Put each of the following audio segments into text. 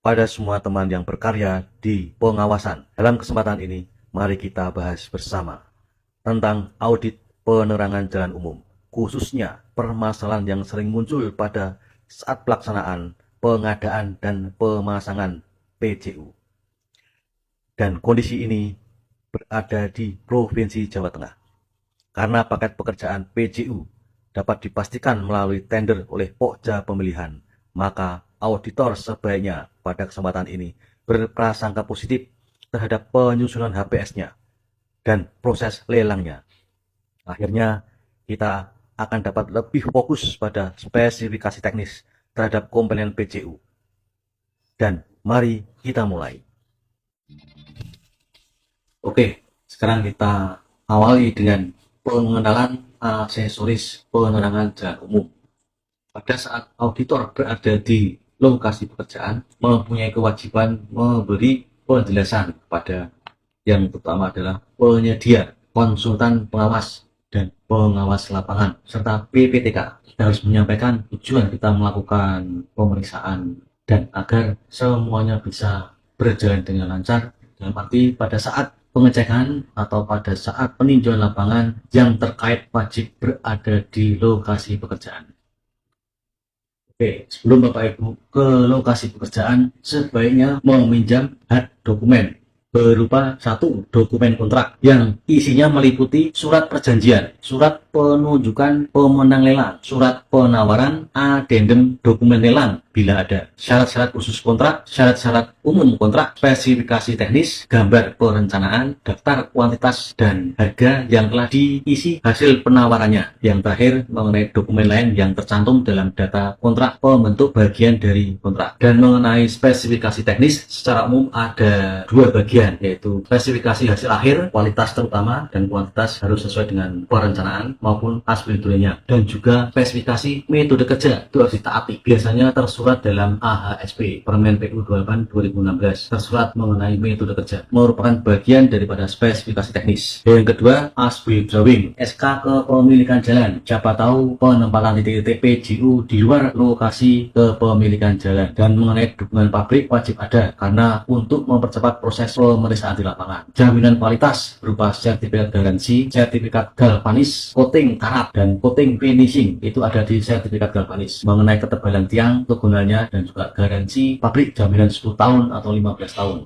pada semua teman yang berkarya di pengawasan. Dalam kesempatan ini, mari kita bahas bersama tentang audit penerangan jalan umum, khususnya permasalahan yang sering muncul pada saat pelaksanaan, pengadaan, dan pemasangan PJU. Dan kondisi ini berada di Provinsi Jawa Tengah. Karena paket pekerjaan PJU dapat dipastikan melalui tender oleh Pokja Pemilihan, maka auditor sebaiknya pada kesempatan ini berprasangka positif terhadap penyusunan HPS-nya dan proses lelangnya. Akhirnya kita akan dapat lebih fokus pada spesifikasi teknis terhadap komponen PJU. Dan mari kita mulai. Oke, sekarang kita awali dengan pengenalan aksesoris penerangan jalan umum. Pada saat auditor berada di lokasi pekerjaan, mempunyai kewajiban memberi penjelasan kepada yang pertama adalah penyedia, konsultan pengawas, dan pengawas lapangan, serta PPTK. Kita harus menyampaikan tujuan kita melakukan pemeriksaan dan agar semuanya bisa berjalan dengan lancar, dalam arti pada saat pengecekan atau pada saat peninjauan lapangan yang terkait wajib berada di lokasi pekerjaan. Oke, sebelum Bapak Ibu ke lokasi pekerjaan, sebaiknya meminjam hard dokumen berupa satu dokumen kontrak yang isinya meliputi surat perjanjian, surat penunjukan pemenang lelang, surat penawaran, adendum dokumen lelang bila ada, syarat-syarat khusus kontrak, syarat-syarat umum kontrak, spesifikasi teknis, gambar perencanaan, daftar kuantitas dan harga yang telah diisi hasil penawarannya. Yang terakhir mengenai dokumen lain yang tercantum dalam data kontrak pembentuk bagian dari kontrak. Dan mengenai spesifikasi teknis secara umum ada dua bagian, yaitu spesifikasi hasil akhir, kualitas terutama dan kuantitas harus sesuai dengan perencanaan maupun aspek dulunya, dan juga spesifikasi metode kerja itu harus ditaati. Biasanya tersurat dalam AHSP Permen PU 28 2016 tersurat mengenai metode kerja, merupakan bagian daripada spesifikasi teknis. Yang kedua, aspek drawing, SK kepemilikan jalan, siapa tahu penempatan titik-titik PJU di luar lokasi kepemilikan jalan. Dan mengenai dukungan pabrik wajib ada, karena untuk mempercepat proses pemeriksaan di lapangan. Jaminan kualitas berupa sertifikat garansi, sertifikat galvanis, coating karat, dan coating finishing itu ada di sertifikat galvanis. Mengenai ketebalan tiang, kegunaannya, dan juga garansi pabrik jaminan 10 tahun atau 15 tahun.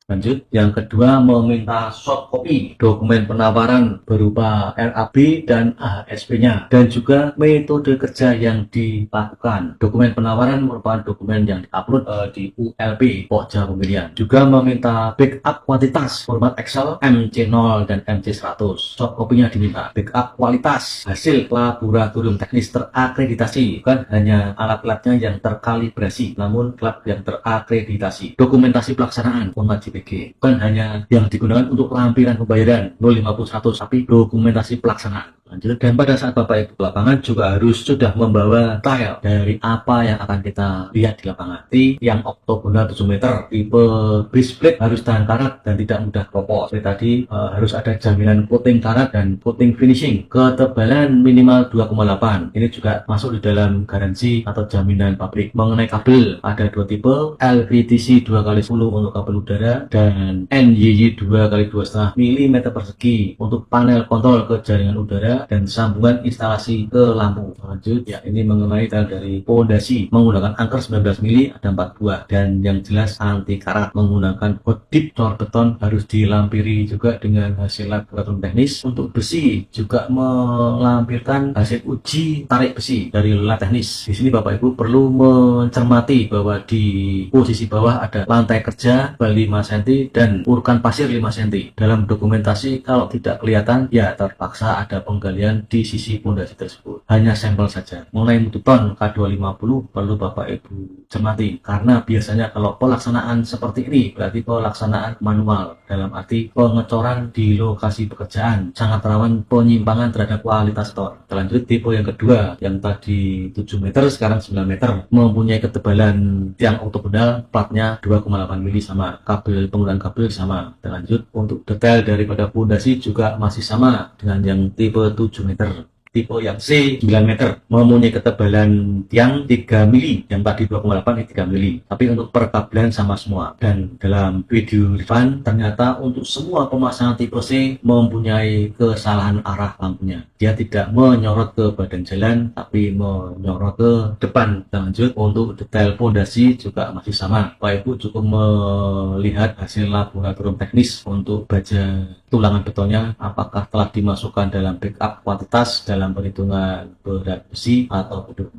Lanjut, yang kedua meminta soft copy dokumen penawaran berupa RAB dan AHSP-nya, dan juga metode kerja yang dilakukan. Dokumen penawaran merupakan dokumen yang diupload di ULP Pokja Pemilihan. Juga meminta backup kuantitas format Excel MC0 dan MC100. Soft copy-nya diminta. Backup kualitas hasil laboratorium teknis terakreditasi, bukan hanya alat-alatnya yang terkalibrasi, namun lab yang terakreditasi. Dokumentasi pelaksanaan format bukan hanya yang digunakan untuk lampiran pembayaran 050-100, tapi dokumentasi pelaksanaan. Lanjut, dan pada saat Bapak Ibu lapangan juga harus sudah membawa file dari apa yang akan kita lihat di lapangan. Yang oktogonal 7 meter, tipe base plate harus tahan karat dan tidak mudah keropos. Seperti tadi harus ada jaminan coating karat dan coating finishing. Ketebalan minimal 2,8. Ini juga masuk di dalam garansi atau jaminan pabrik. Mengenai kabel ada dua tipe, LVTC 2x10 untuk kabel udara dan NYY 2x2,5 mm persegi untuk panel kontrol ke jaringan udara dan sambungan instalasi ke lampu. Lanjut, ya, ini mengenai dari pondasi menggunakan angker 19 mili, ada 4 buah, dan yang jelas anti karat. Menggunakan hot dip cor beton harus dilampiri juga dengan hasil laboratorium teknis. Untuk besi juga melampirkan hasil uji tarik besi dari lab teknis. Di sini Bapak Ibu perlu mencermati bahwa di posisi bawah ada lantai kerja 5 cm dan urukan pasir 5 cm. Dalam dokumentasi kalau tidak kelihatan, ya terpaksa ada penggalian di sisi pondasi tersebut. Hanya sampel saja. Mengenai mutu ton K250 perlu Bapak Ibu cermati, karena biasanya kalau pelaksanaan seperti ini berarti pelaksanaan manual, dalam arti pengecoran di lokasi pekerjaan, sangat rawan penyimpangan terhadap kualitas ton. Lanjut, tipe yang kedua, yang tadi 7 meter sekarang 9 meter, mempunyai ketebalan tiang oktogonal, platnya 2,8 mili sama, kabel penggunaan kabel sama. Lanjut, untuk detail daripada pondasi juga masih sama dengan yang tipe 7 meter. tipe yang C 9 meter, mempunyai ketebalan tiang 3 mili, yang tadi 2,8 ini 3 mili, tapi untuk perkabelan sama semua. Dan dalam video review ternyata untuk semua pemasangan tipe C mempunyai kesalahan arah lampunya. Dia tidak menyorot ke badan jalan, tapi menyorot ke depan. Lanjut, untuk detail pondasi juga masih sama. Bapak Ibu cukup melihat hasil laboratorium teknis untuk baja tulangan betonnya, apakah telah dimasukkan dalam backup kuantitas dalam perhitungan berat besi atau belum.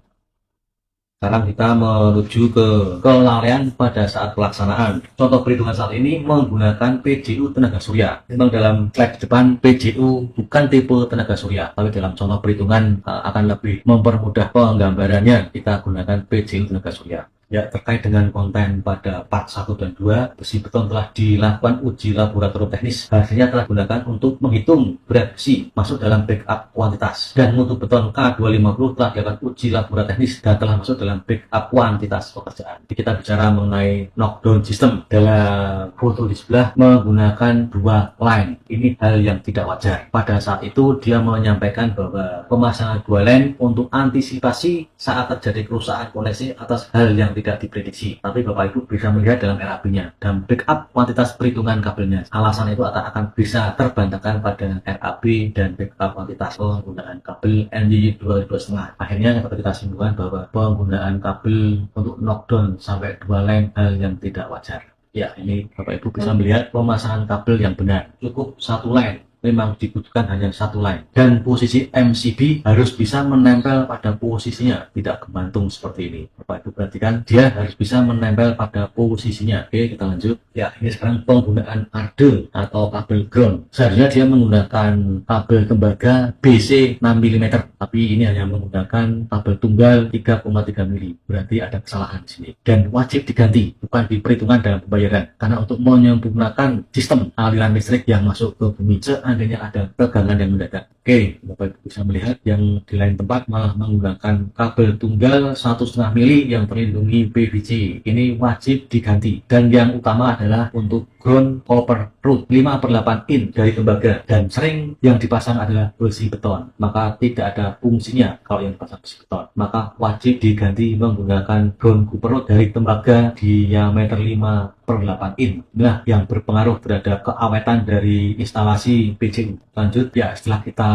Sekarang kita menuju ke kelalaian pada saat pelaksanaan. Contoh perhitungan saat ini menggunakan PJU tenaga surya. Memang dalam slide depan PJU bukan tipe tenaga surya, tapi dalam contoh perhitungan akan lebih mempermudah penggambarannya. Kita gunakan PJU tenaga surya. Ya, terkait dengan konten pada part 1 dan 2, besi beton telah dilakukan uji laboratorium teknis. Hasilnya telah digunakan untuk menghitung berat besi masuk dalam backup kuantitas. Dan mutu beton K250 telah dilakukan uji laboratorium teknis dan telah masuk dalam backup kuantitas pekerjaan. Jadi kita bicara mengenai knockdown system. Dalam foto di sebelah menggunakan 2 line. Ini hal yang tidak wajar. Pada saat itu dia menyampaikan bahwa pemasangan 2 line untuk antisipasi saat terjadi kerusakan koneksi atas hal yang tidak diprediksi. Tapi Bapak Ibu bisa melihat dalam RAB-nya dan backup kuantitas perhitungan kabelnya. Alasan itu akan bisa terbantahkan pada RAB dan backup kuantitas penggunaan kabel NY 2,5. Akhirnya dapat kita simpulkan bahwa penggunaan kabel untuk knockdown sampai 2 line hal yang tidak wajar. Ya, ini Bapak Ibu bisa melihat pemasangan kabel yang benar. Cukup 1 line. Memang dibutuhkan hanya 1 line, dan posisi MCB harus bisa menempel pada posisinya, tidak gemantung seperti ini. Bapak Ibu perhatikan, dia harus bisa menempel pada posisinya. Oke, kita lanjut. Ya, ini sekarang penggunaan ARDE atau kabel ground. Seharusnya dia menggunakan kabel tembaga BC 6 mm, tapi ini hanya menggunakan kabel tunggal 3,3 mili. Berarti ada kesalahan di sini dan wajib diganti, bukan diperhitungkan dalam pembayaran, karena untuk menyempurnakan sistem aliran listrik yang masuk ke bumi seandainya ada tegangan yang mendadak. Oke, Bapak Ibu bisa melihat yang di lain tempat malah menggunakan kabel tunggal 1,5 mili yang terlindungi PVC. Ini wajib diganti. Dan yang utama adalah untuk ground copper rod 5/8 in dari tembaga, dan sering yang dipasang adalah besi beton, maka tidak ada fungsinya kalau yang dipasang besi beton. Maka wajib diganti menggunakan ground copper rod dari tembaga diameter 5/8 in. Nah, yang berpengaruh terhadap keawetan dari instalasi PJU. Lanjut, ya, setelah kita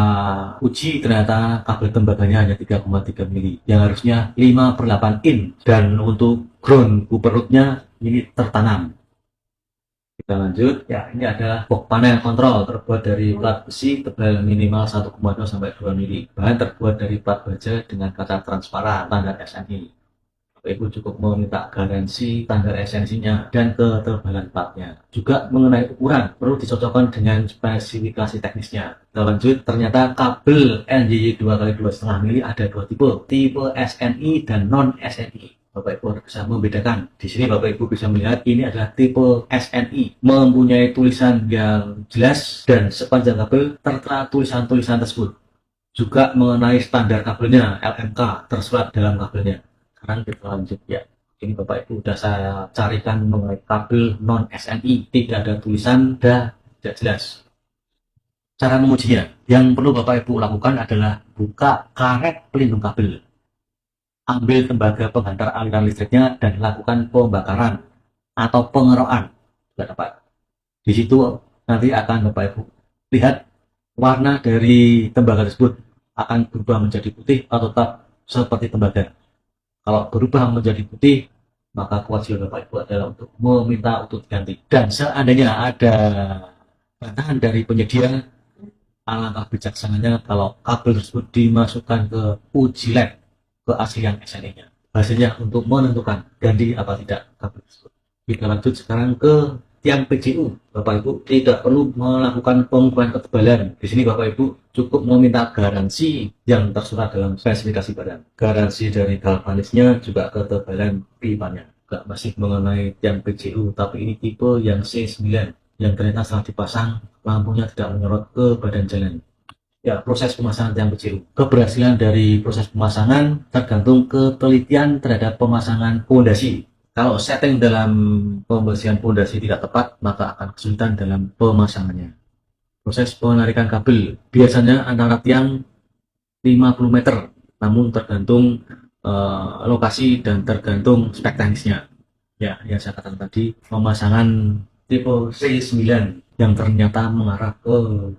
uji ternyata kabel tembaganya hanya 3,3 mili yang harusnya 5/8 in, dan untuk ground copper rodnya ini tertanam. Kita lanjut, ya, ini adalah box panel kontrol terbuat dari plat besi tebal minimal 1,2 sampai 2 mili. Bahan terbuat dari plat baja dengan kaca transparan standar SNI. Ibu cukup meminta garansi standar esensinya dan ketebalan platnya. Juga mengenai ukuran perlu dicocokkan dengan spesifikasi teknisnya. Kita lanjut, ternyata kabel NY 2x2,5 mili ada 2 tipe SNI dan non SNI. Bapak Ibu bisa membedakan. Di sini Bapak Ibu bisa melihat ini adalah tipe SNI, mempunyai tulisan yang jelas dan sepanjang kabel tertera tulisan-tulisan tersebut. Juga mengenai standar kabelnya LMK tersurat dalam kabelnya. Sekarang kita lanjut, ya. Ini Bapak Ibu sudah saya carikan mengenai kabel non SNI, tidak ada tulisan dan tidak jelas. Cara mengujinya, yang perlu Bapak Ibu lakukan adalah buka karet pelindung kabel, ambil tembaga penghantar aliran listriknya dan lakukan pembakaran atau pengerokan. Sudah dapat. Di situ nanti akan Bapak Ibu lihat warna dari tembaga tersebut akan berubah menjadi putih atau tetap seperti tembaga. Kalau berubah menjadi putih, maka kewajiban Bapak Ibu adalah untuk meminta untuk diganti. Dan seandainya ada bantahan dari penyedia, alangkah bijaksananya kalau kabel tersebut dimasukkan ke uji lab keaslian SNI-nya. Hasilnya untuk menentukan ganti apa tidak kabel tersebut. Kita lanjut sekarang ke tiang PJU. Bapak Ibu tidak perlu melakukan pengukuran ketebalan. Di sini Bapak Ibu cukup meminta garansi yang tersurat dalam spesifikasi badan. Garansi dari galvanisnya juga ketebalan pipanya. Gak masih mengenai tiang PJU, tapi ini tipe yang C9 yang ternyata setelah dipasang lampunya tidak menyorot ke badan jalan. Ya, proses pemasangan tiang PJU. Keberhasilan dari proses pemasangan tergantung ketelitian terhadap pemasangan pondasi. Kalau setting dalam pembersihan pondasi tidak tepat, maka akan kesulitan dalam pemasangannya. Proses penarikan kabel biasanya antara tiang 50 meter, namun tergantung lokasi dan tergantung spek teknisnya. Ya, yang saya katakan tadi, pemasangan tipe C9 yang ternyata mengarah ke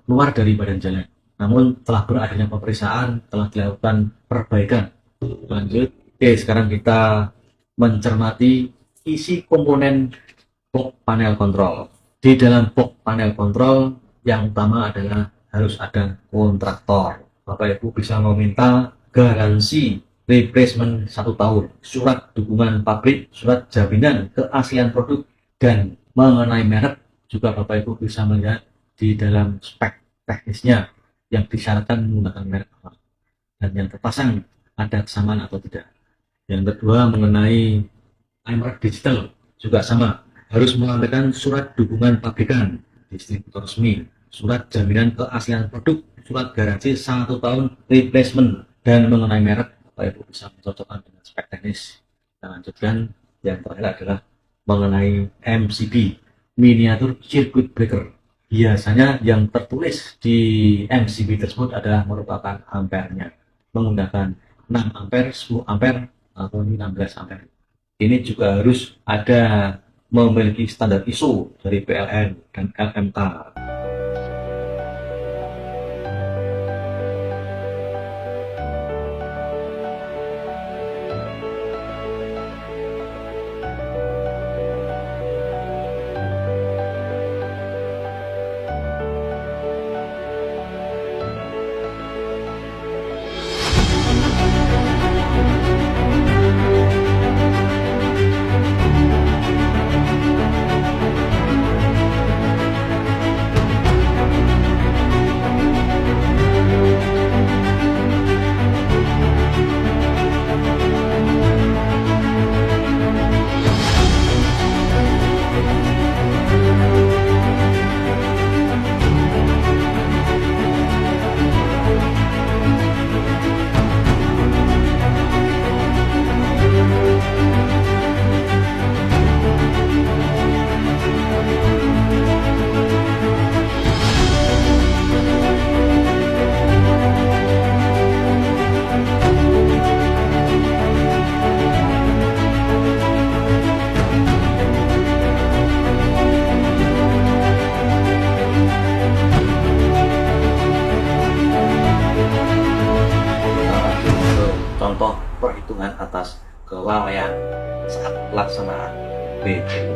luar dari badan jalan. Namun telah beradanya pemeriksaan, telah dilakukan perbaikan. Lanjut, oke, sekarang kita mencermati isi komponen box panel kontrol. Di dalam box panel kontrol yang utama adalah harus ada kontraktor. Bapak Ibu bisa meminta garansi replacement 1 tahun, surat dukungan pabrik, surat jaminan keaslian produk, dan mengenai merek juga Bapak Ibu bisa melihat di dalam spek teknisnya yang disyaratkan menggunakan merek apa dan yang terpasang ada kesamaan atau tidak. Yang kedua mengenai iMark digital juga sama, harus mengampilkan surat dukungan pabrikan, distributor resmi, surat jaminan keaslian produk, surat garansi 1 tahun replacement, dan mengenai merek Bapak Ibu bisa mencocokkan dengan spek teknis. Kita lanjutkan, yang terakhir adalah mengenai MCB, miniatur circuit breaker. Biasanya yang tertulis di MCB tersebut adalah merupakan ampernya, menggunakan 6 ampere, 10 ampere, atau 16 ampere. Ini juga harus ada memiliki standar ISO dari PLN dan LMK. Contoh perhitungan atas kelalaian saat pelaksanaan BPU.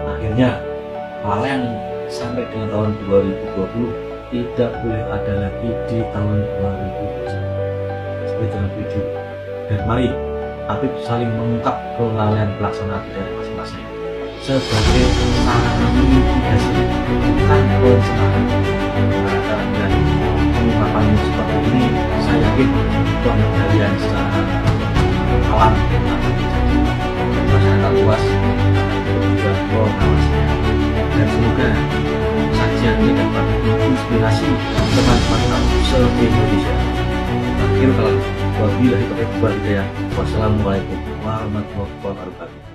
Akhirnya, kelalaian sampai dengan tahun 2020 tidak boleh ada lagi di tahun 2021 seperti dalam video. Dan mari Habib saling mengungkap kelalaian pelaksanaan di daerah masing-masing sebagai sarana mitigasi, bukan pencemaran. Dan pengungkapan seperti ini saya yakin pengendalian secara alam akan terjadi, masyarakat luas akan juga mengawasinya, dan semoga sajian ini dapat menginspirasi teman-teman se-Indonesia. Akhir kalam, wabillahi taufiq wal hidayah. Wassalamualaikum warahmatullahi wabarakatuh.